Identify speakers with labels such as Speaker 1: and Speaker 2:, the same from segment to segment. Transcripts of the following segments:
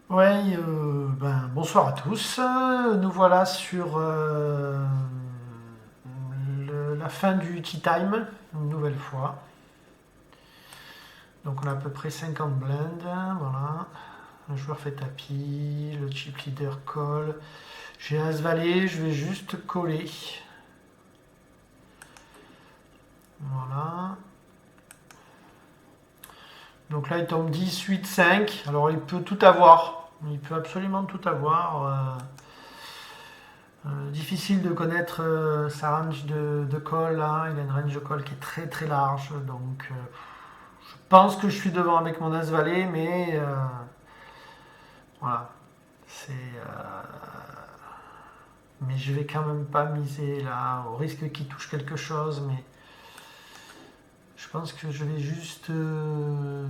Speaker 1: Ouais, bonsoir à tous. Nous voilà sur la fin du tea time, une nouvelle fois. Donc on a à peu près 50 blindes, voilà. Le joueur fait tapis, le chip leader colle. J'ai un as-valet, je vais juste coller. Voilà. Donc là il tombe 10, 8, 5. Alors il peut tout avoir. Il peut absolument tout avoir. Difficile de connaître sa range de call là. Il a une range de call qui est très très large. Donc je pense que je suis devant avec mon As-Valet, mais voilà. C'est, mais je vais quand même pas miser là, au risque qu'il touche quelque chose. Mais je pense que je vais juste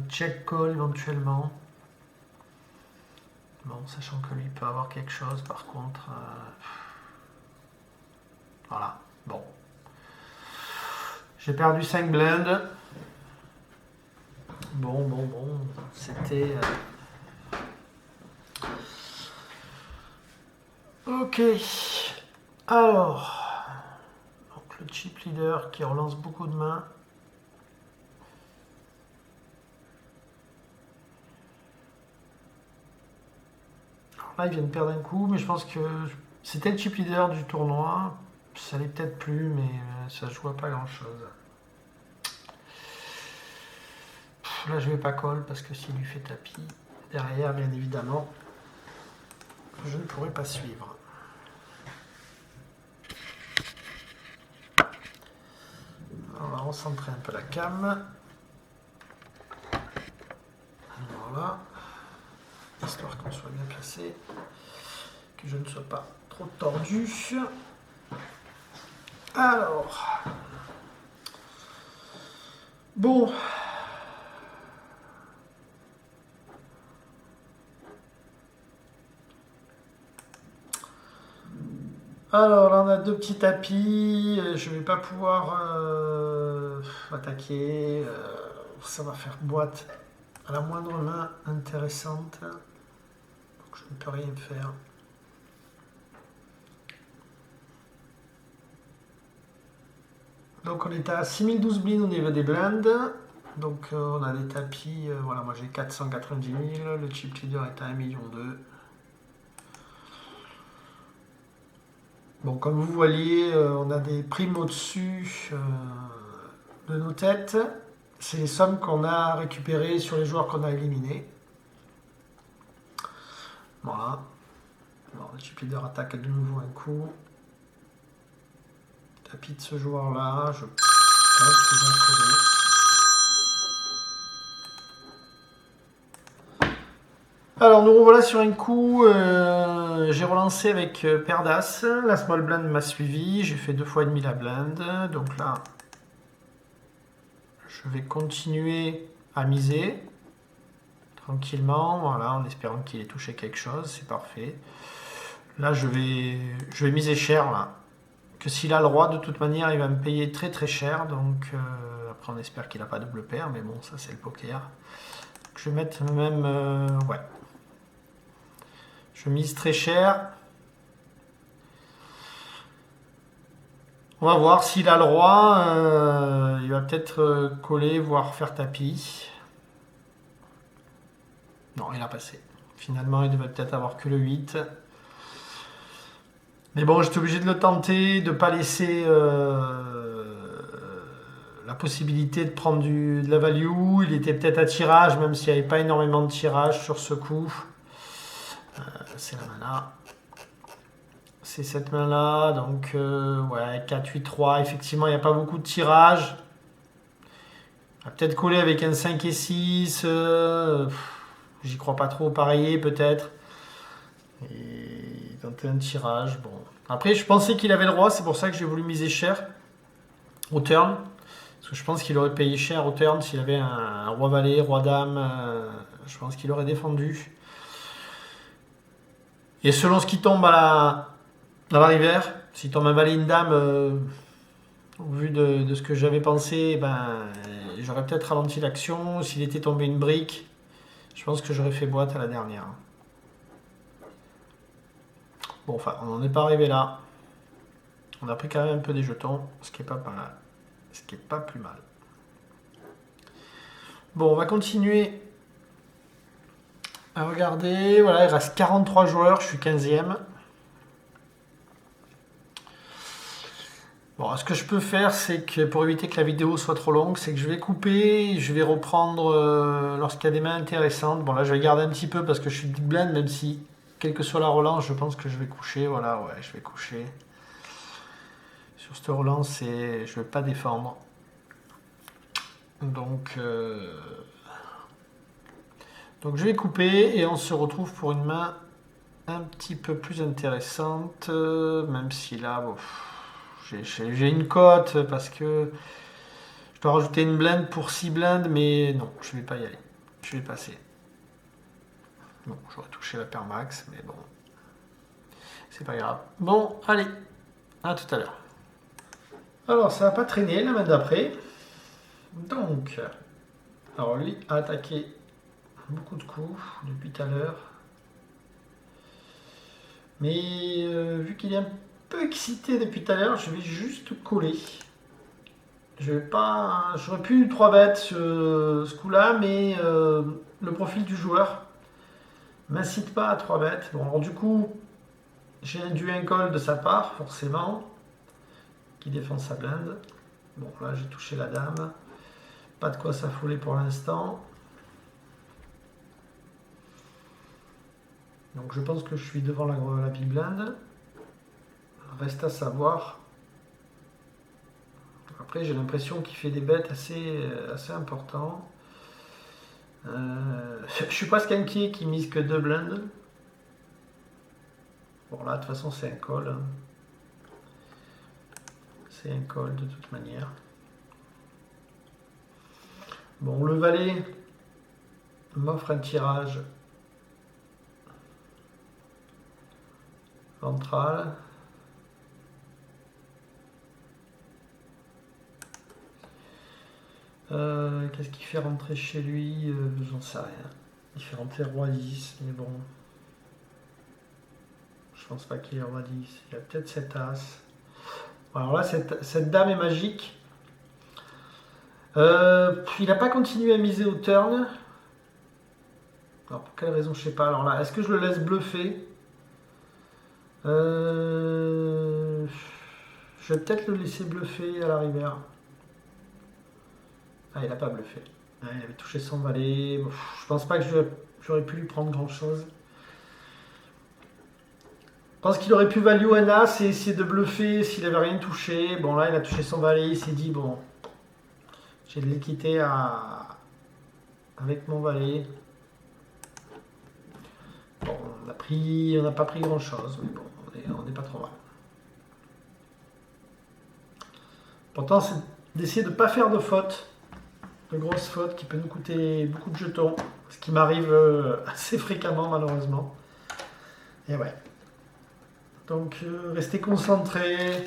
Speaker 1: check call éventuellement. Bon, sachant que lui peut avoir quelque chose par contre. Voilà. Bon. J'ai perdu 5 blindes. Bon. C'était. Ok. Alors. Donc le chip leader qui relance beaucoup de mains. Alors là, il vient de perdre un coup, mais je pense que c'était le chip leader du tournoi. Ça l'est peut-être plus, mais ça ne joue à pas grand-chose. Là, je vais pas call parce que s'il lui fait tapis, derrière, bien évidemment, je ne pourrai pas suivre. On va recentrer un peu la cam. Voilà. Histoire qu'on soit bien placé. Que je ne sois pas trop tordu. Alors. Bon. Alors là, on a deux petits tapis. Je vais pas pouvoir attaquer. Ça va faire boîte à la moindre main intéressante. Donc je ne peux rien faire. Donc on est à 6012 blinds au niveau des blindes. Donc on a des tapis. Voilà, moi j'ai 490 000. Le chip leader est à 1,2 million. Bon, comme vous voyez, on a des primes au-dessus de nos têtes. C'est les sommes qu'on a récupérées sur les joueurs qu'on a éliminés. Voilà. Bon, le chip leader attaque de nouveau un coup. Tapis de ce joueur-là. Je pense qu'il va coller. Alors nous revoilà sur un coup. J'ai relancé avec paire d'as. La small blind m'a suivi. J'ai fait 2 fois et demi la blind. Donc là, je vais continuer à miser tranquillement, voilà, en espérant qu'il ait touché quelque chose, c'est parfait. Là, je vais miser cher là. Que s'il a le roi, de toute manière, il va me payer très très cher. Donc après, on espère qu'il n'a pas double paire, mais bon, ça c'est le poker. Donc, je vais mettre même, ouais, je mise très cher. On va voir s'il a le roi. Il va peut-être coller, voire faire tapis. Non, il a passé. Finalement, il devait peut-être avoir que le 8. Mais bon, j'étais obligé de le tenter, de ne pas laisser la possibilité de prendre de la value. Il était peut-être à tirage, même s'il n'y avait pas énormément de tirage sur ce coup. C'est la main-là. C'est cette main-là. Donc, ouais, 4, 8, 3. Effectivement, il n'y a pas beaucoup de tirage. Il va peut-être coller avec un 5 et 6. J'y crois pas trop. Pareiller, peut-être. Et tenter un tirage. Bon. Après, je pensais qu'il avait le roi. C'est pour ça que j'ai voulu miser cher au turn. Parce que je pense qu'il aurait payé cher au turn s'il avait un roi valet, roi dame. Je pense qu'il aurait défendu. Et selon ce qui tombe dans la rivière, s'il tombe un valet, une dame, au vu de ce que j'avais pensé, ben, j'aurais peut-être ralenti l'action. S'il était tombé une brique, je pense que j'aurais fait boîte à la dernière. Bon, enfin, on n'en est pas arrivé là. On a pris quand même un peu des jetons, ce qui est pas mal. Ce qui est pas plus mal. Bon, on va continuer à regarder. Voilà, il reste 43 joueurs, je suis 15e. Bon, ce que je peux faire, c'est que pour éviter que la vidéo soit trop longue, c'est que je vais couper, je vais reprendre lorsqu'il y a des mains intéressantes. Bon, là, je vais garder un petit peu parce que je suis big blind, même si, quelle que soit la relance, je pense que je vais coucher. Voilà, ouais, je vais coucher. Sur cette relance, je vais pas défendre. Donc je vais couper et on se retrouve pour une main un petit peu plus intéressante, même si là, bon, j'ai une cote parce que je dois rajouter une blinde pour 6 blindes, mais non, je vais pas y aller. Je vais passer. Bon, j'aurais touché la paire max, mais bon, c'est pas grave. Bon, allez, à tout à l'heure. Alors, ça va pas traîner la main d'après. Donc, alors lui a attaqué beaucoup de coups depuis tout à l'heure. Mais vu qu'il est un peu excité depuis tout à l'heure, je vais juste coller. Je vais pas. J'aurais pu 3 bêtes ce coup-là, mais le profil du joueur m'incite pas à 3 bêtes. Bon, alors du coup, j'ai induit un call de sa part, forcément, qui défend sa blinde. Bon, là, j'ai touché la dame. Pas de quoi s'affoler pour l'instant. Donc, je pense que je suis devant la big blind. Reste à savoir. Après, j'ai l'impression qu'il fait des bêtes assez importants. Je suis presque inquiet qu'il mise que 2 blindes. Bon, là, de toute façon, c'est un call. Hein. C'est un call de toute manière. Bon, le valet m'offre un tirage ventral. Qu'est-ce qu'il fait rentrer chez lui? J'en sais rien. Il fait rentrer roi 10, mais bon. Je pense pas qu'il ait roi 10. Il y a peut-être cette as. Alors là, cette dame est magique. Il n'a pas continué à miser au turn. Alors pour quelle raison, je sais pas. Alors là, est-ce que je le laisse bluffer? Je vais peut-être le laisser bluffer à la rivière. Ah, il n'a pas bluffé. Ah, il avait touché son valet. Bon, je pense pas que j'aurais pu lui prendre grand chose. Je pense qu'il aurait pu value un as et essayer de bluffer s'il avait rien touché. Bon, là, il a touché son valet. Il s'est dit, bon, j'ai de l'équité avec mon valet. Bon, on n'a pas pris grand chose, mais bon, on n'est pas trop mal. Pourtant, c'est d'essayer de ne pas faire de fautes, de grosses fautes qui peuvent nous coûter beaucoup de jetons, ce qui m'arrive assez fréquemment malheureusement. Et ouais. Donc, rester concentré,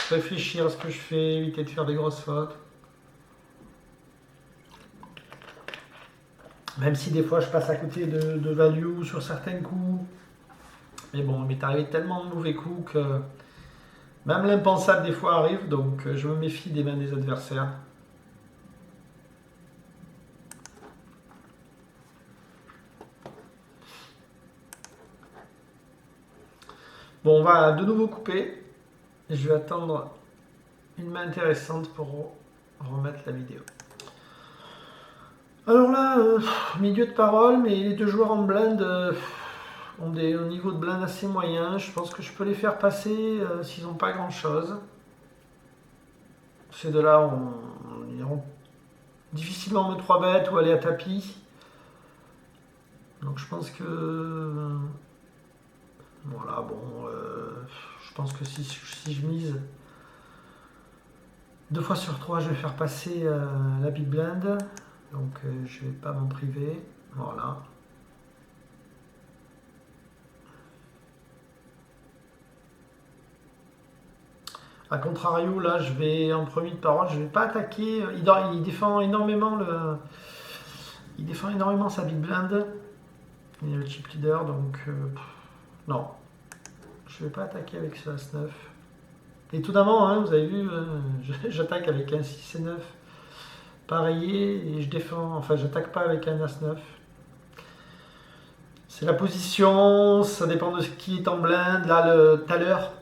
Speaker 1: réfléchir à ce que je fais, éviter de faire des grosses fautes. Même si des fois je passe à côté de value sur certains coups. Mais bon, il m'est arrivé tellement de mauvais coups que même l'impensable des fois arrive, donc je me méfie des mains des adversaires. Bon, on va de nouveau couper. Et je vais attendre une main intéressante pour remettre la vidéo. Alors là, milieu de parole, mais les deux joueurs en blind ont un niveau de blind assez moyen. Je pense que je peux les faire passer s'ils n'ont pas grand chose. Ces deux-là iront difficilement me 3 bêtes ou aller à tapis. Donc je pense que... voilà, bon, je pense que si je mise 2 fois sur 3, je vais faire passer la big blind. Donc je vais pas m'en priver. Voilà. A contrario, là, je vais en premier de parole, je vais pas attaquer. Il défend énormément sa big blind. Il est le chip leader, donc non. je vais pas attaquer avec ce As-9. Étonnamment, hein, vous avez vu, j'attaque avec un 6 et 9 pareillé et je défends, enfin j'attaque pas avec un As-9. C'est la position, ça dépend de ce qui est en blinde. Là, tout à l'heure,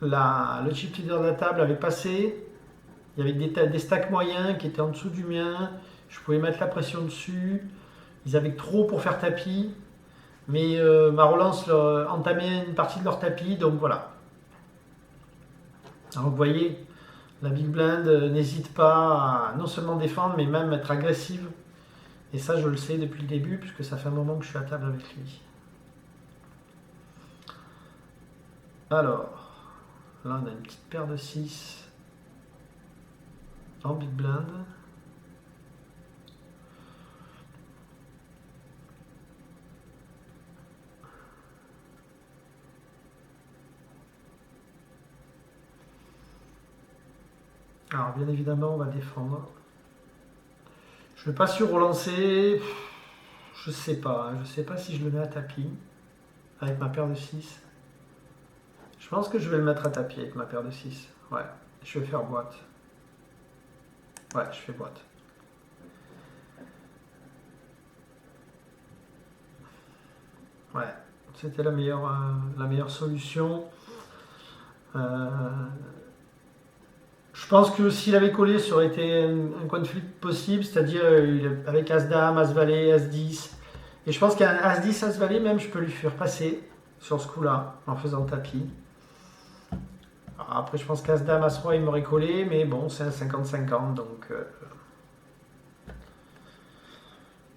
Speaker 1: le chip leader de la table avait passé. Il y avait des stacks moyens qui étaient en dessous du mien. Je pouvais mettre la pression dessus. Ils avaient trop pour faire tapis. Mais ma relance entamait une partie de leur tapis. Donc voilà. Alors vous voyez, la Big Blind n'hésite pas à non seulement défendre, mais même être agressive. Et ça, je le sais depuis le début, puisque ça fait un moment que je suis à table avec lui. Alors, là, on a une petite paire de 6 en Big Blind. Alors, bien évidemment, on va défendre. Je ne vais pas sur relancer. Je sais pas. Je sais pas si je le mets à tapis avec ma paire de 6. Je pense que je vais le mettre à tapis avec ma paire de 6. Ouais, je vais faire boîte. Ouais, je fais boîte. Ouais, c'était la meilleure solution. Je pense que s'il avait collé, ça aurait été un conflit possible, c'est-à-dire avec As-Dame, As-Valet, As-10. Et je pense qu'un As-10, As-Valet, même, je peux lui faire passer sur ce coup-là, en faisant tapis. Alors après, je pense qu'As-Dame, As-Roi, il m'aurait collé, mais bon, c'est un 50-50, donc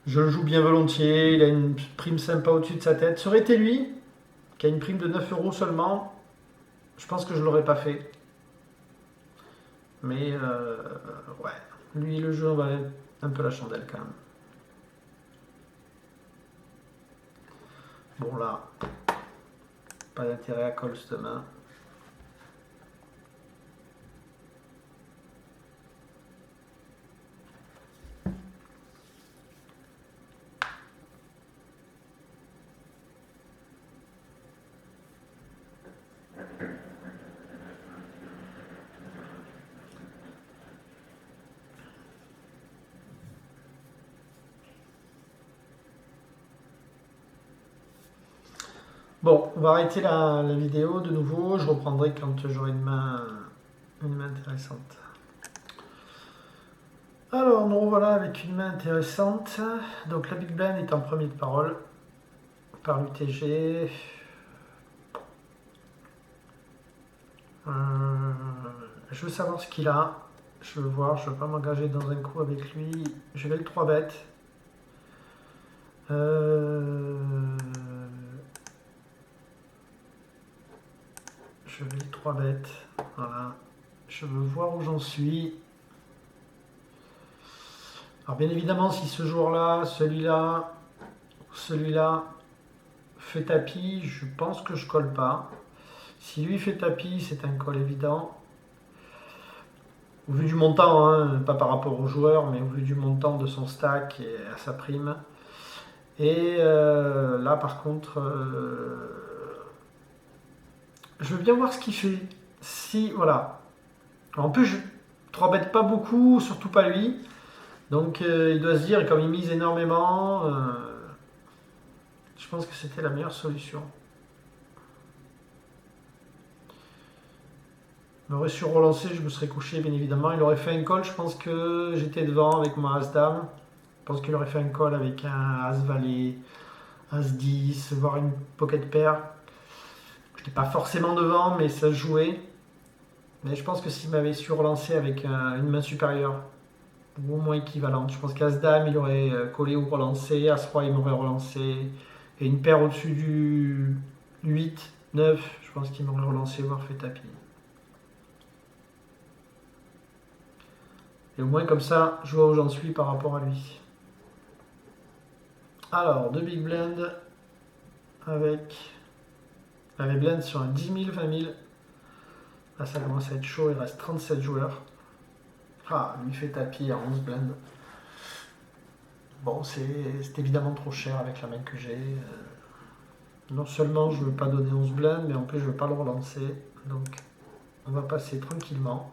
Speaker 1: je le joue bien volontiers. Il a une prime sympa au-dessus de sa tête. Ça aurait été lui, qui a une prime de 9 euros seulement, je pense que je ne l'aurais pas fait. Mais ouais, lui, le jeu, on va un peu la chandelle quand même. Bon là, pas d'intérêt à call cette main. Bon, on va arrêter la vidéo de nouveau. Je reprendrai quand j'aurai une main intéressante. Alors, nous revoilà avec une main intéressante. Donc, la Big Blind est en premier de parole par l'UTG. Je veux savoir ce qu'il a. Je veux voir, je ne veux pas m'engager dans un coup avec lui. Je vais le 3 bêtes. Je vais le 3 bêtes. Voilà. Je veux voir où j'en suis. Alors bien évidemment, si ce jour-là, celui-là fait tapis, je pense que je colle pas. Si lui fait tapis, c'est un call évident. Au vu du montant, hein, pas par rapport au joueur, mais au vu du montant de son stack et à sa prime. Et là, par contre, je veux bien voir ce qu'il fait. Si, voilà. En plus, je 3 bêtes pas beaucoup, surtout pas lui. Donc il doit se dire, comme il mise énormément, je pense que c'était la meilleure solution. Il m'aurait su relancer, je me serais couché bien évidemment. Il aurait fait un call, je pense que j'étais devant avec mon As-Dame. Je pense qu'il aurait fait un call avec un As-Valet, As-10, voire une pocket pair. Je n'étais pas forcément devant, mais ça se jouait. Mais je pense que s'il m'avait su relancer avec une main supérieure, ou au moins équivalente, je pense qu'As-Dame il aurait collé ou relancé, As-Roi il m'aurait relancé, et une paire au-dessus du 8, 9, je pense qu'il m'aurait relancé, voire fait tapis. Et au moins comme ça, je vois où j'en suis par rapport à lui. Alors, deux big blend avec les blends sur un 10 000, 20 000. Là, ça commence à être chaud, il reste 37 joueurs. Ah, lui fait tapis à 11 blend. Bon, c'est évidemment trop cher avec la main que j'ai. Non seulement je ne veux pas donner 11 blindes, mais en plus je ne veux pas le relancer. Donc on va passer tranquillement.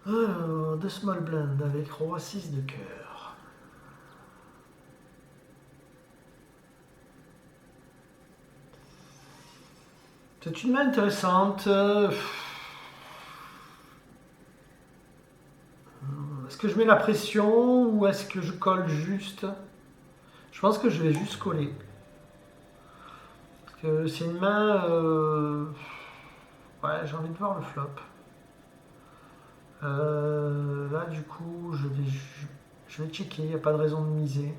Speaker 1: Alors, 2 small blind avec roi 6 de cœur. C'est une main intéressante. Est-ce que je mets la pression ou est-ce que je colle juste? Je pense que je vais juste coller. Parce que c'est une main... Ouais, j'ai envie de voir le flop. Là, du coup, je vais checker. Il n'y a pas de raison de miser.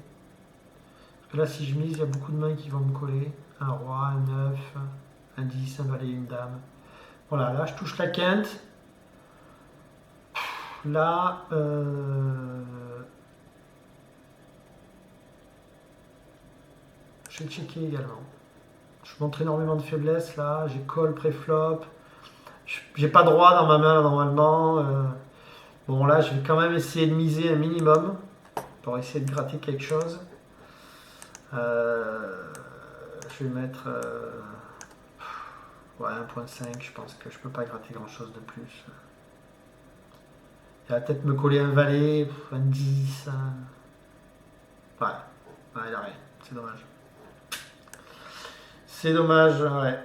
Speaker 1: Parce que là, si je mise, il y a beaucoup de mains qui vont me coller. Un roi, un 9, un 10, un valet, une dame. Voilà, là, je touche la quinte. Là, je vais checker également. Je montre énormément de faiblesse là. J'ai call pré-flop. J'ai pas droit dans ma main normalement. Bon, là, je vais quand même essayer de miser un minimum pour essayer de gratter quelque chose. Je vais mettre ouais, 1.5. Je pense que je peux pas gratter grand chose de plus. Il va peut-être me coller un valet, un 10. Ouais, ouais, il a rien. C'est dommage. C'est dommage, ouais.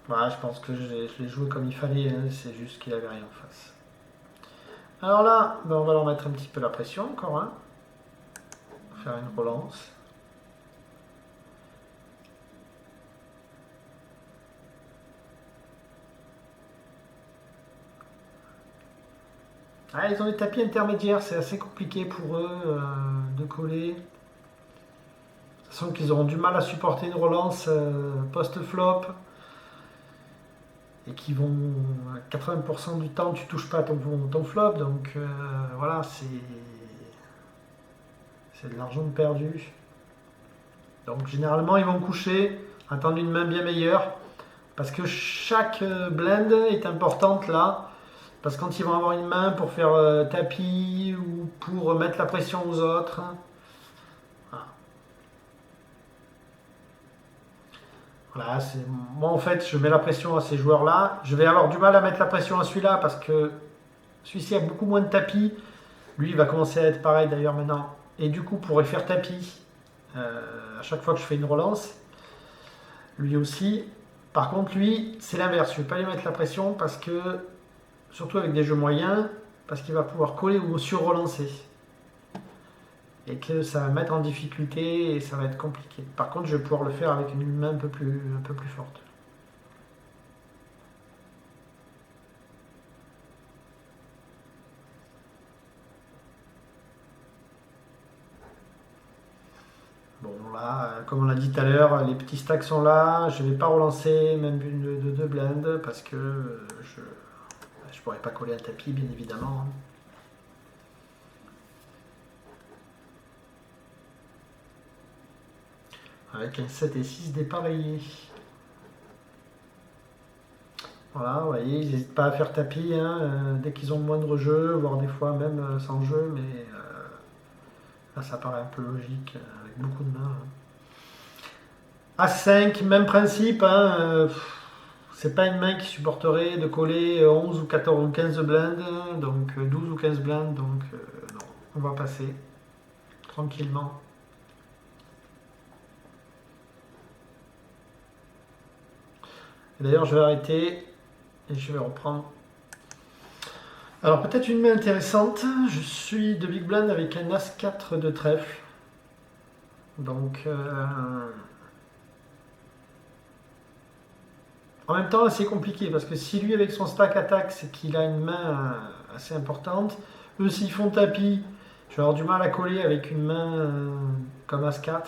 Speaker 1: Ouais, je pense que je l'ai joué comme il fallait, hein. C'est juste qu'il avait rien en face. Alors là, ben on va leur mettre un petit peu la pression encore, hein. Faire une relance. Ah, ils ont des tapis intermédiaires, c'est assez compliqué pour eux de coller. De toute façon qu'ils auront du mal à supporter une relance post-flop. Et qui vont 80% du temps tu touches pas ton flop, donc voilà, c'est de l'argent perdu. Donc généralement ils vont coucher, attendre une main bien meilleure, parce que chaque blend est importante là, parce que quand ils vont avoir une main pour faire tapis ou pour mettre la pression aux autres. Voilà. Voilà, moi en fait je mets la pression à ces joueurs là, je vais avoir du mal à mettre la pression à celui-là parce que celui-ci a beaucoup moins de tapis. Lui, il va commencer à être pareil d'ailleurs maintenant. Et du coup, pourrait faire tapis à chaque fois que je fais une relance. Lui aussi. Par contre, lui, c'est l'inverse. Je ne vais pas lui mettre la pression parce que, surtout avec des jeux moyens, parce qu'il va pouvoir coller ou sur-relancer. Et que ça va me mettre en difficulté et ça va être compliqué. Par contre, je vais pouvoir le faire avec une main un peu plus forte. Bon là, comme on l'a dit tout à l'heure, les petits stacks sont là. Je ne vais pas relancer même une de deux blindes parce que je ne pourrais pas coller un tapis, bien évidemment. Avec un 7 et 6 dépareillés. Voilà, vous voyez, ils n'hésitent pas à faire tapis hein, dès qu'ils ont le moindre jeu, voire des fois même sans jeu, mais là ça paraît un peu logique avec beaucoup de mains. A5, même principe, hein, c'est pas une main qui supporterait de coller 11 ou 14 ou 15 blindes, donc 12 ou 15 blindes, donc non, on va passer tranquillement. Et d'ailleurs, je vais arrêter et je vais reprendre. Alors peut-être une main intéressante, je suis de big blind avec un As-4 de trèfle. Donc en même temps c'est compliqué parce que si lui avec son stack attaque c'est qu'il a une main assez importante. Eux s'ils font tapis, je vais avoir du mal à coller avec une main comme As-4.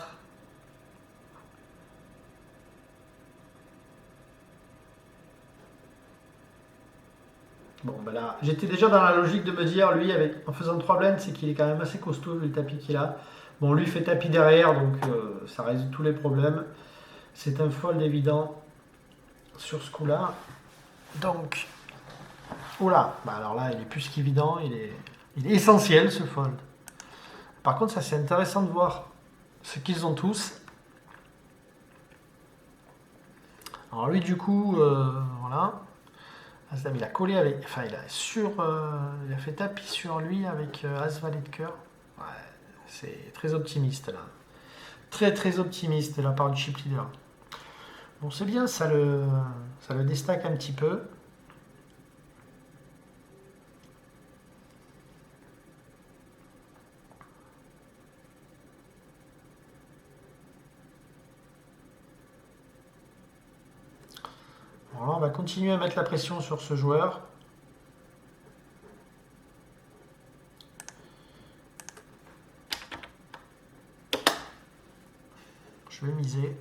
Speaker 1: Bon, ben là, j'étais déjà dans la logique de me dire, lui, en faisant 3 blinds, c'est qu'il est quand même assez costaud, le tapis qu'il a. Bon, lui fait tapis derrière, donc ça résout tous les problèmes. C'est un fold évident sur ce coup-là. Donc, oula, bah alors là, il est plus qu'évident, il est essentiel ce fold. Par contre, ça c'est intéressant de voir ce qu'ils ont tous. Alors lui du coup, voilà. As-Dame, il a collé avec, enfin il a fait tapis sur lui avec As Valet de cœur. Ouais, c'est très optimiste là. Très très optimiste de la part du chip leader. Bon c'est bien, ça le déstack un petit peu. Voilà, on va continuer à mettre la pression sur ce joueur. Je vais miser.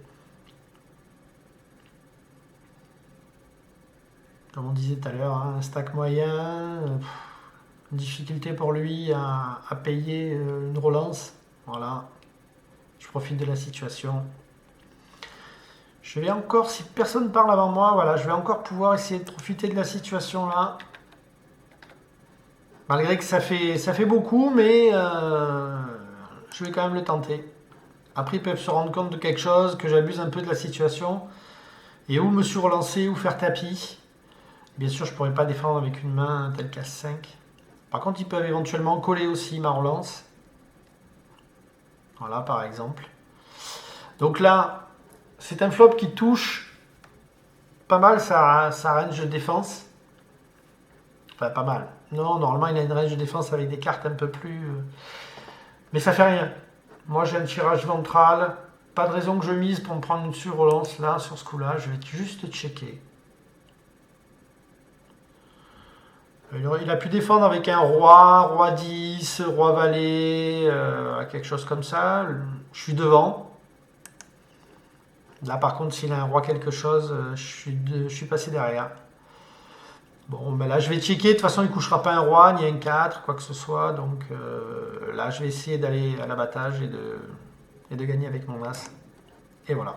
Speaker 1: Comme on disait tout à l'heure, hein, un stack moyen, difficulté pour lui à payer une relance. Voilà, je profite de la situation. Je vais encore, si personne parle avant moi, voilà, je vais encore pouvoir essayer de profiter de la situation là. Malgré que ça fait beaucoup, mais je vais quand même le tenter. Après, ils peuvent se rendre compte de quelque chose, que j'abuse un peu de la situation, et ou me surrelancer ou faire tapis. Bien sûr, je ne pourrais pas défendre avec une main telle qu'As 5. Par contre, ils peuvent éventuellement coller aussi ma relance. Voilà, par exemple. Donc là, c'est un flop qui touche pas mal sa range de défense. Enfin, pas mal. Non, normalement, il a une range de défense avec des cartes un peu plus... Mais ça fait rien. Moi, j'ai un tirage ventral. Pas de raison que je mise pour me prendre une sur-relance là, sur ce coup-là. Je vais juste checker. Il a pu défendre avec un roi 10, roi valet, quelque chose comme ça. Je suis devant. Là, par contre, s'il a un roi quelque chose, je suis passé derrière. Bon, ben là, je vais checker. De toute façon, il ne couchera pas un roi, ni un 4, quoi que ce soit. Donc là, je vais essayer d'aller à l'abattage et de gagner avec mon as. Et voilà.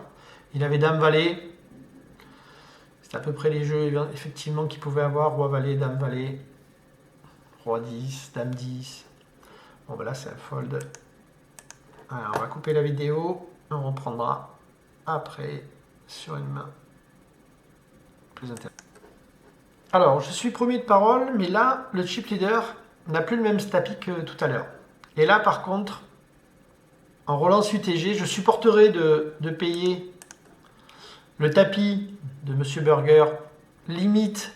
Speaker 1: Il avait dame valet. C'est à peu près les jeux, effectivement, qu'il pouvait avoir. Roi valet, dame valet. Roi 10, dame 10. Bon, ben là, c'est un fold. Alors, on va couper la vidéo. On reprendra après sur une main plus intéressante. Alors, je suis premier de parole, mais là, le chip leader n'a plus le même tapis que tout à l'heure. Et là, par contre, en relance UTG, je supporterai de payer le tapis de Monsieur Burger, limite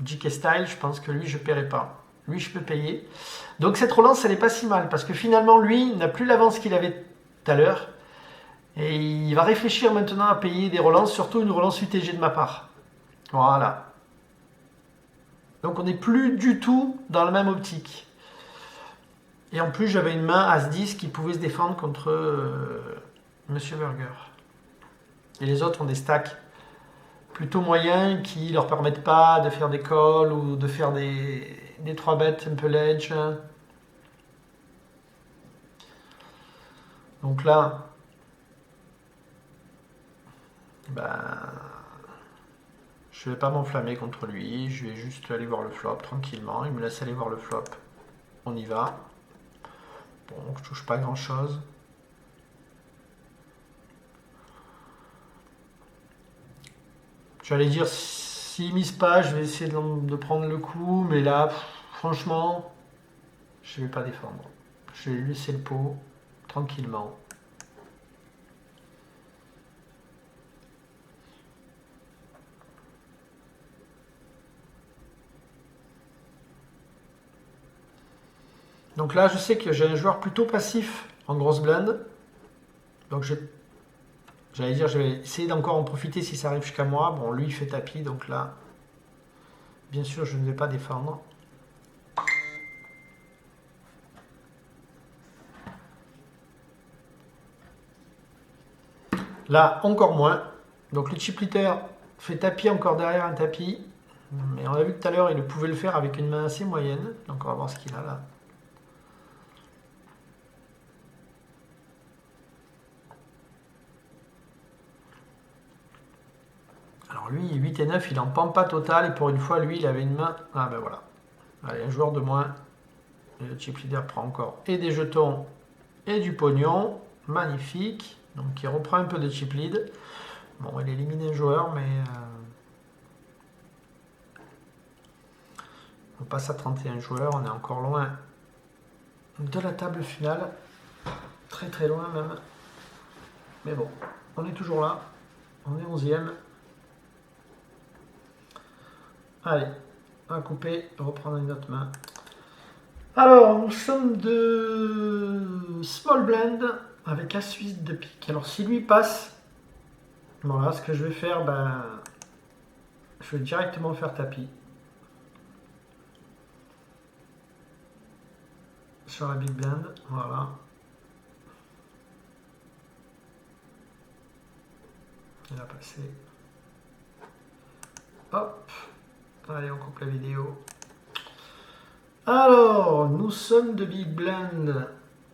Speaker 1: JK Style. Je pense que lui, je ne paierai pas. Lui, je peux payer. Donc, cette relance, elle n'est pas si mal, parce que finalement, lui, n'a plus l'avance qu'il avait tout à l'heure. Et il va réfléchir maintenant à payer des relances, surtout une relance UTG de ma part. Voilà. Donc on n'est plus du tout dans la même optique. Et en plus, j'avais une main As-10 qui pouvait se défendre contre Monsieur Burger. Et les autres ont des stacks plutôt moyens qui ne leur permettent pas de faire des calls ou de faire des 3 bêtes un peu ledge. Donc là, je ne vais pas m'enflammer contre lui, je vais juste aller voir le flop tranquillement. Il me laisse aller voir le flop. On y va. Bon, je touche pas grand chose. J'allais dire, s'il mise pas, je vais essayer de prendre le coup, mais là, franchement, je vais pas défendre. Je vais lui laisser le pot tranquillement. Donc là, je sais que j'ai un joueur plutôt passif en grosse blinde. Donc j'allais dire, je vais essayer d'encore en profiter si ça arrive jusqu'à moi. Bon, lui, il fait tapis, donc là, bien sûr, je ne vais pas défendre. Là, encore moins. Donc le chip leader fait tapis encore derrière un tapis. Mais on a vu tout à l'heure, il pouvait le faire avec une main assez moyenne. Donc on va voir ce qu'il a là. Alors lui, 8 et 9, il en pend pas total. Et pour une fois, lui, il avait une main... Ah ben voilà. Allez, un joueur de moins. Et le chip leader prend encore et des jetons et du pognon. Magnifique. Donc il reprend un peu de chip lead. Bon, il élimine un joueur, mais on passe à 31 joueurs. On est encore loin de la table finale. Très très loin même. Mais bon, on est toujours là. On est 11e. Allez, on va couper, reprendre une autre main. Alors, nous sommes de small blend avec As-8 de pique. Alors, si lui passe, voilà, ce que je vais faire, je vais directement faire tapis. Sur la big blind, voilà. Il a passé. Hop. Allez, on coupe la vidéo. Alors, nous sommes de big blind.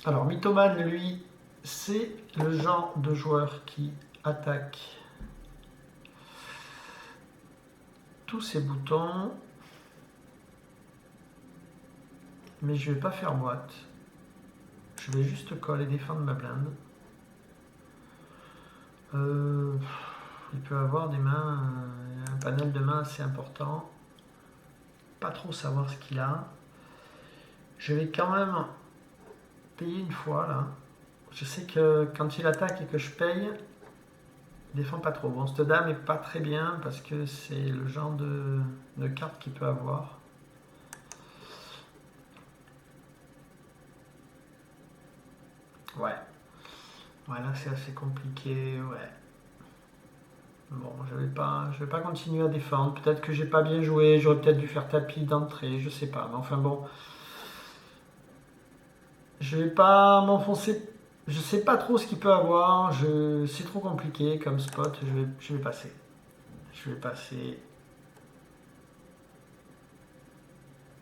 Speaker 1: Alors, Mythoman, lui, c'est le genre de joueur qui attaque tous ces boutons. Mais je vais pas faire boîte. Je vais juste call et défendre ma blinde. Il peut avoir des mains, un panel de mains assez important. Pas trop savoir ce qu'il a. Je vais quand même payer une fois là. Je sais que quand il attaque et que je paye, il défend pas trop. Bon, cette dame est pas très bien parce que c'est le genre de carte qu'il peut avoir. Ouais. Voilà, c'est assez compliqué, ouais. Bon, je vais pas continuer à défendre. Peut-être que j'ai pas bien joué, j'aurais peut-être dû faire tapis d'entrée, je sais pas. Mais enfin bon, je vais pas m'enfoncer. Je sais pas trop ce qu'il peut avoir. C'est trop compliqué comme spot. Je vais passer. Je vais passer.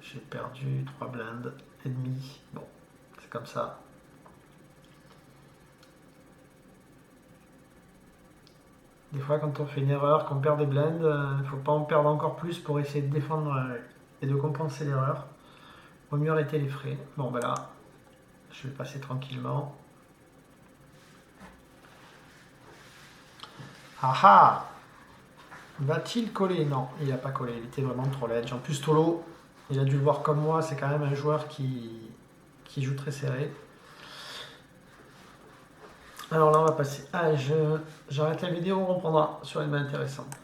Speaker 1: J'ai perdu 3 blindes et demi. Bon, c'est comme ça. Des fois, quand on fait une erreur, qu'on perd des blindes, il ne faut pas en perdre encore plus pour essayer de défendre et de compenser l'erreur. Vaut mieux arrêter les frais. Bon, ben là, je vais passer tranquillement. Ah ah! Va-t-il coller? Non, il n'a pas collé. Il était vraiment trop ledge. En plus, Tolo, il a dû le voir comme moi. C'est quand même un joueur qui joue très serré. Alors là, on va passer. Ah, j'arrête la vidéo, on reprendra sur les mains intéressantes.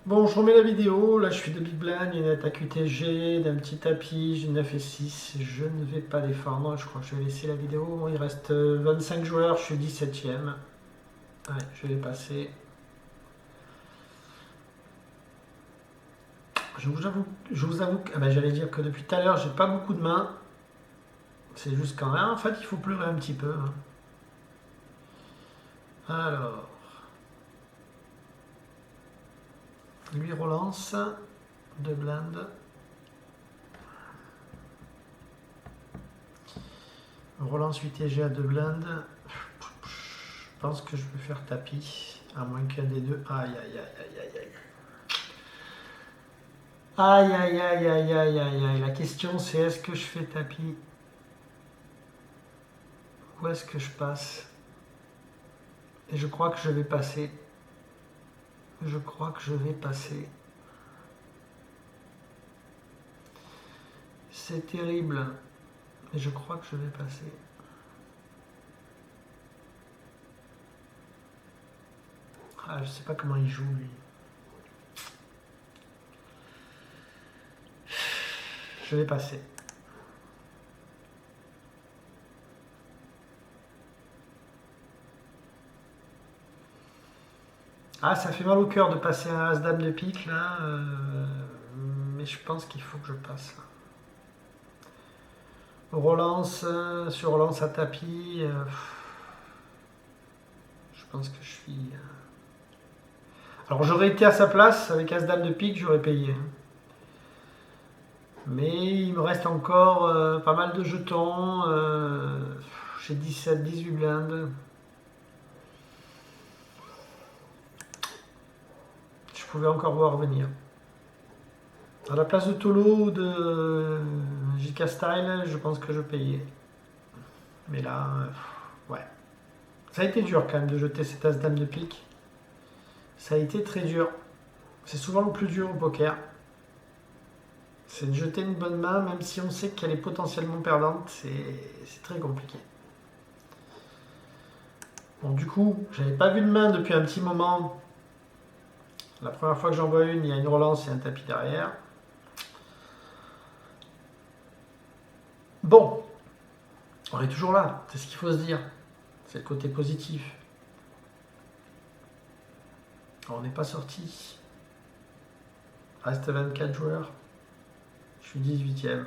Speaker 1: Bon, je remets la vidéo. Là, je suis de big blind. Il y a une attaque UTG, d'un petit tapis. J'ai 9 et 6. Je ne vais pas défendre. Je crois que je vais laisser la vidéo. Il reste 25 joueurs. Je suis 17ème. Allez, je vais passer. Je vous avoue que j'allais dire que depuis tout à l'heure, j'ai pas beaucoup de mains. C'est juste quand même. En fait, il faut pleurer un petit peu. Alors. Lui relance. 2 blindes. Relance 8G à 2 blindes. Je pense que je peux faire tapis. À moins qu'un des deux. Aïe aïe aïe aïe aïe aïe. Aïe aïe aïe aïe aïe aïe aïe. La question c'est est-ce que je fais tapis ou est-ce que je passe? Et je crois que je vais passer. Je crois que je vais passer. C'est terrible. Mais je crois que je vais passer. Ah, je sais pas comment il joue lui. Je vais passer. Ah, ça fait mal au cœur de passer un As-Dame de pique là. Mais je pense qu'il faut que je passe là. Relance, sur relance à tapis. Je pense que je suis. Alors j'aurais été à sa place avec As-Dame de pique, j'aurais payé. Mais il me reste encore pas mal de jetons. J'ai 17, 18 blindes. Je pouvais encore voir venir. À la place de Tolo ou de JK Style, je pense que je payais. Mais là, ouais. Ça a été dur quand même de jeter cette as-dame de pique. Ça a été très dur. C'est souvent le plus dur au poker. C'est de jeter une bonne main, même si on sait qu'elle est potentiellement perdante, c'est très compliqué. Bon, du coup, j'avais pas vu de main depuis un petit moment. La première fois que j'en vois une, il y a une relance et un tapis derrière. Bon, on est toujours là, c'est ce qu'il faut se dire. C'est le côté positif. On n'est pas sorti. Reste 24 joueurs. Je suis 18ème.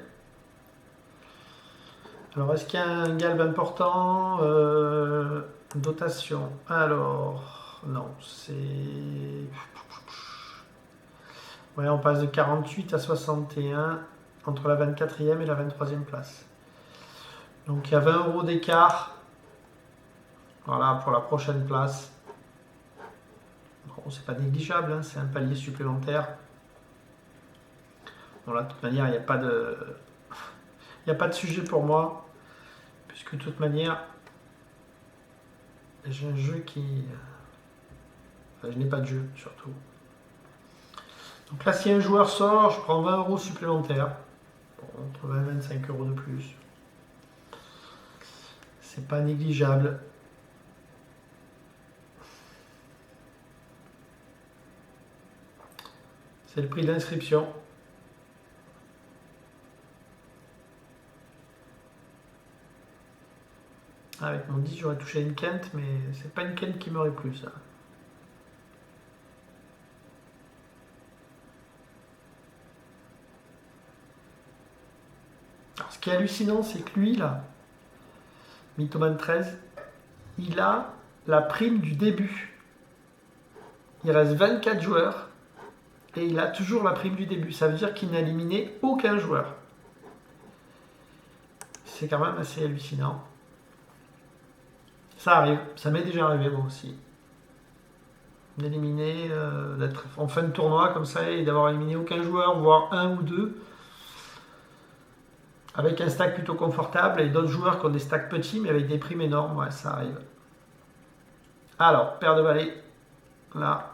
Speaker 1: Alors, est-ce qu'il y a un galbe important Dotation. Alors, non, c'est... Ouais, on passe de 48 à 61 entre la 24e et la 23e place. Donc, il y a 20 € d'écart. Voilà, pour la prochaine place. Bon, c'est pas négligeable, hein, c'est un palier supplémentaire. Bon, là, de toute manière, il n'y a pas de... Il n'y a pas de sujet pour moi, puisque de toute manière, j'ai un jeu qui... Enfin, je n'ai pas de jeu, surtout. Donc là, si un joueur sort, je prends 20 € supplémentaires. Bon, entre 20 et 25 € de plus. C'est pas négligeable. C'est le prix d'inscription. Avec mon 10, j'aurais touché une quinte, mais c'est pas une quinte qui m'aurait plu, ça. Alors, ce qui est hallucinant, c'est que lui, là, Mythoman 13, il a la prime du début. Il reste 24 joueurs et il a toujours la prime du début. Ça veut dire qu'il n'a éliminé aucun joueur. C'est quand même assez hallucinant. Ça arrive, ça m'est déjà arrivé moi aussi. D'éliminer, d'être en fin de tournoi comme ça et d'avoir éliminé aucun joueur, voire un ou deux, avec un stack plutôt confortable et d'autres joueurs qui ont des stacks petits mais avec des primes énormes, ouais, ça arrive. Alors, paire de valets, là,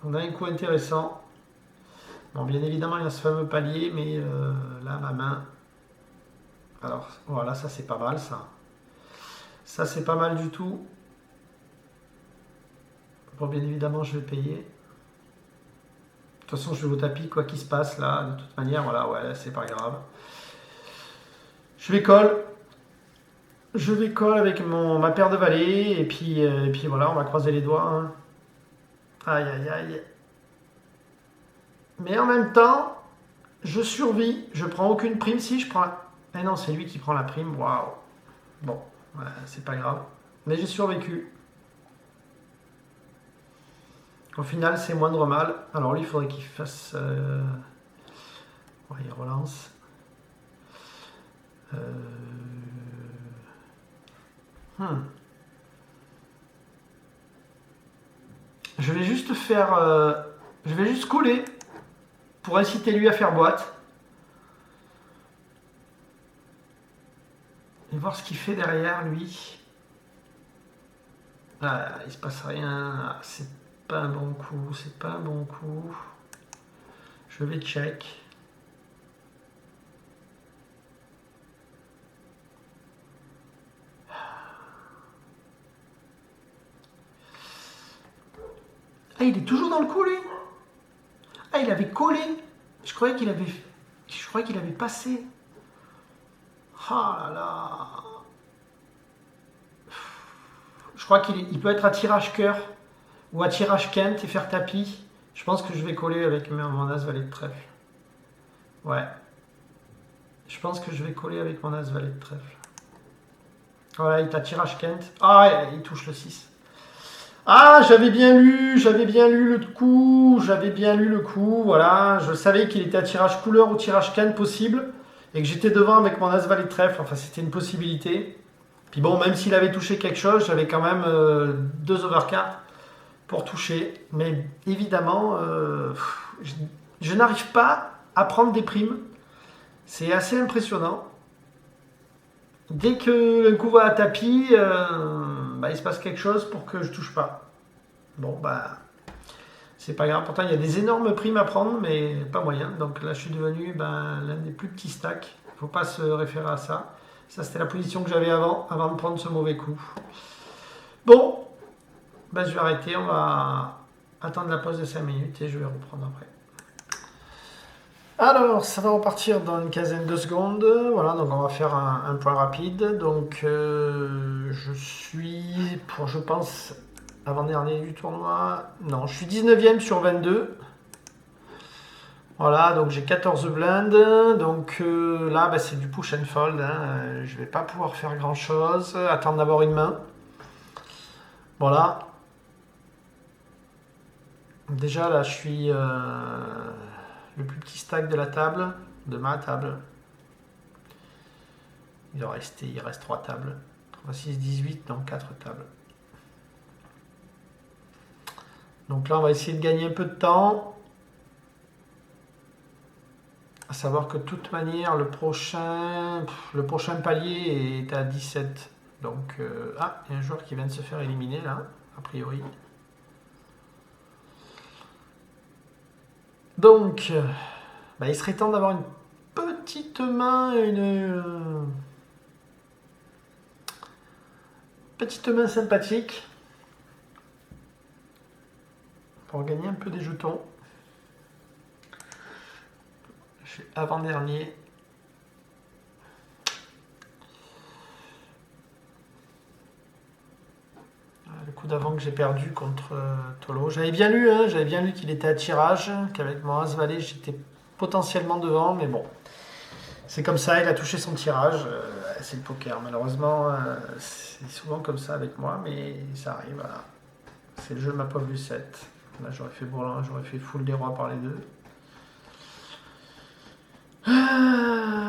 Speaker 1: on a un coup intéressant. Bon, bien évidemment, il y a ce fameux palier, mais là, ma main. Alors, voilà, ça c'est pas mal, ça. Ça, c'est pas mal du tout. Bon, bien évidemment, je vais payer. De toute façon, je vais au tapis, quoi qu'il se passe, là. De toute manière, voilà, ouais, c'est pas grave. Je vais call. Je vais call avec ma paire de valets, et puis voilà, on va croiser les doigts, hein. Aïe, aïe, aïe. Mais en même temps, je survis, je prends aucune prime. Si, je prends la... Eh non, c'est lui qui prend la prime, waouh. Bon, ouais, c'est pas grave. Mais j'ai survécu. Au final, c'est moindre mal. Alors lui, il faudrait qu'il fasse... Ouais, il relance. Je vais juste faire... Je vais juste coller pour inciter lui à faire boîte. Et voir ce qu'il fait derrière, lui. Ah, il se passe rien. Ah, c'est pas un bon coup, c'est pas un bon coup. Je vais check. Ah, il est toujours dans le coup, lui. Ah, il avait collé. Je croyais qu'il avait passé. Ah là là. Je crois qu'il peut être à tirage cœur ou à tirage quinte et faire tapis. Je pense que je vais coller avec mon as valet de trèfle. Ouais. Je pense que je vais coller avec mon as valet de trèfle. Voilà, il est à tirage quinte. Ah, il touche le 6. Ah, j'avais bien lu le coup, voilà. Je savais qu'il était à tirage couleur ou tirage quinte possible et que j'étais devant avec mon as valet de trèfle. Enfin, c'était une possibilité. Puis bon, même s'il avait touché quelque chose, j'avais quand même 2 overcards pour toucher. Mais évidemment, je n'arrive pas à prendre des primes. C'est assez impressionnant. Dès que un coup va à tapis, il se passe quelque chose pour que je touche pas. Bon, c'est pas grave. Pourtant, il y a des énormes primes à prendre, mais pas moyen. Donc là, je suis devenu l'un des plus petits stacks. Il ne faut pas se référer à ça. Ça, c'était la position que j'avais avant de prendre ce mauvais coup. Bon, je vais arrêter. On va attendre la pause de 5 minutes et je vais reprendre après. Alors, ça va repartir dans une quinzaine de secondes. Voilà, donc on va faire un point rapide. Donc, je suis, je pense, avant-dernier du tournoi. Non, je suis 19e sur 22. Voilà, donc j'ai 14 blindes. Donc là, c'est du push and fold. Hein. Je vais pas pouvoir faire grand-chose. Attendre d'avoir une main. Voilà. Déjà, là, je suis le plus petit stack de la table, de ma table. Il reste 3 tables. 3, 6, 18, donc 4 tables. Donc là, on va essayer de gagner un peu de temps. À savoir que de toute manière, le prochain palier est à 17. Donc, il y a un joueur qui vient de se faire éliminer là, a priori. Donc, il serait temps d'avoir une petite main, sympathique pour gagner un peu des jetons. Je suis avant-dernier. Le coup d'avant que j'ai perdu contre Tolo. J'avais bien lu qu'il était à tirage, qu'avec mon As-Valet j'étais potentiellement devant, mais bon. C'est comme ça, il a touché son tirage. C'est le poker, malheureusement. C'est souvent comme ça avec moi, mais ça arrive, voilà. C'est le jeu de ma pauvre Lucette. Là, j'aurais fait Bourlin, j'aurais fait full des rois par les deux.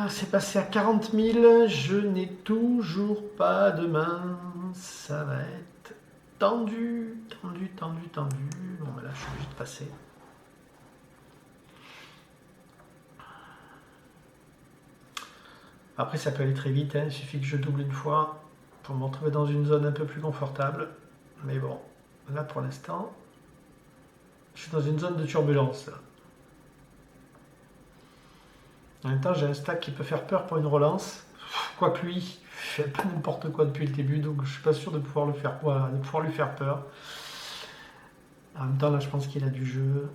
Speaker 1: C'est passé à 40 000. Je n'ai toujours pas de main. Ça va être tendu. Bon, là, je suis obligé de passer. Après, ça peut aller très vite. Il suffit que je double une fois pour me retrouver dans une zone un peu plus confortable. Mais bon, là, pour l'instant, je suis dans une zone de turbulence. Là. En même temps, j'ai un stack qui peut faire peur pour une relance. Quoique lui, il fait un peu n'importe quoi depuis le début, donc je suis pas sûr de pouvoir lui faire peur. En même temps, là, je pense qu'il a du jeu.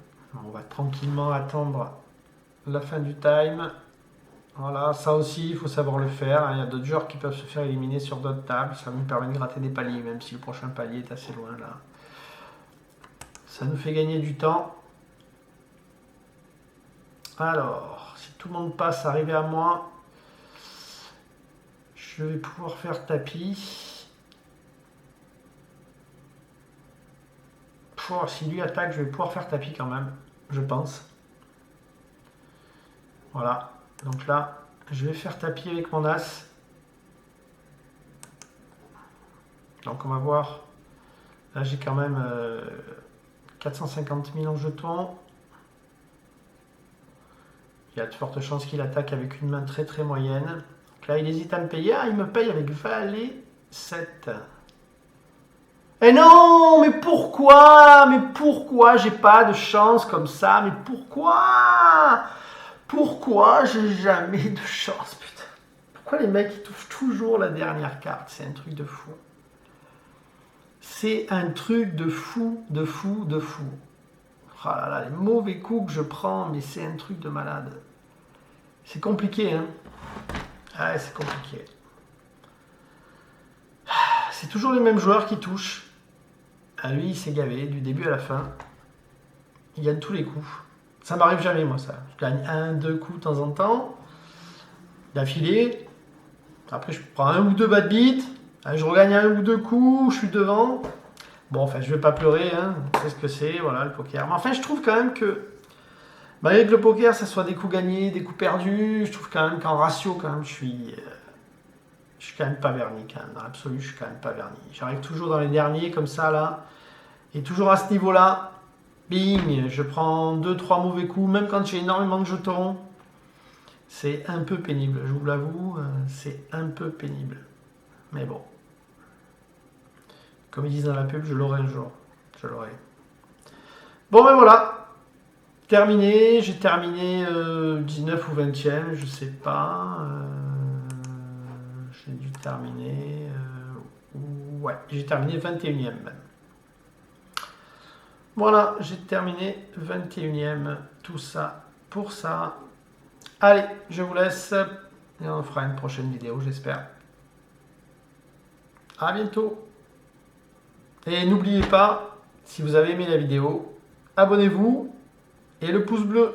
Speaker 1: On va tranquillement attendre la fin du time. Voilà, ça aussi, il faut savoir le faire. Il y a d'autres joueurs qui peuvent se faire éliminer sur d'autres tables. Ça nous permet de gratter des paliers, même si le prochain palier est assez loin là. Ça nous fait gagner du temps. Alors, si tout le monde passe, arrivé à moi, je vais pouvoir faire tapis. Si lui attaque, je vais pouvoir faire tapis quand même, je pense. Voilà. Donc là, je vais faire tapis avec mon As. Donc on va voir. Là, j'ai quand même 450 000 en jetons. Il y a de fortes chances qu'il attaque avec une main très très moyenne. Donc là, il hésite à me payer. Ah, il me paye avec Valet 7. Eh non, mais pourquoi? J'ai pas de chance comme ça? Mais pourquoi j'ai jamais de chance, putain? Pourquoi les mecs ils touchent toujours la dernière carte? C'est un truc de fou. C'est un truc de fou. Oh là là, les mauvais coups que je prends, mais c'est un truc de malade. C'est compliqué, hein? Ah, c'est compliqué. C'est toujours les mêmes joueurs qui touchent. Ah, lui, il s'est gavé du début à la fin. Il gagne tous les coups. Ça m'arrive jamais, moi, ça. Je gagne 1-2 coups de temps en temps, d'affilée. Après, je prends 1 ou 2 bad beats. Je regagne 1 ou 2 coups, je suis devant. Bon, enfin, je vais pas pleurer, hein. C'est ce que c'est, voilà, le poker. Mais enfin, je trouve quand même que, malgré que le poker, ça soit des coups gagnés, des coups perdus, je trouve quand même qu'en ratio, quand même, je suis quand même pas verni, quand même. Dans l'absolu, je suis quand même pas verni. J'arrive toujours dans les derniers, comme ça, là. Et toujours à ce niveau-là, bing, je prends 2-3 mauvais coups, même quand j'ai énormément de jetons. C'est un peu pénible, je vous l'avoue, c'est un peu pénible. Mais bon. Comme ils disent dans la pub, je l'aurai un jour. Je l'aurai. Bon ben voilà. Terminé. J'ai terminé 19 ou 20e, je sais pas. J'ai dû terminer. Ouais, j'ai terminé 21e même. Voilà, j'ai terminé 21e. Tout ça pour ça. Allez, je vous laisse. Et on fera une prochaine vidéo, j'espère. À bientôt. Et n'oubliez pas, si vous avez aimé la vidéo, abonnez-vous et le pouce bleu.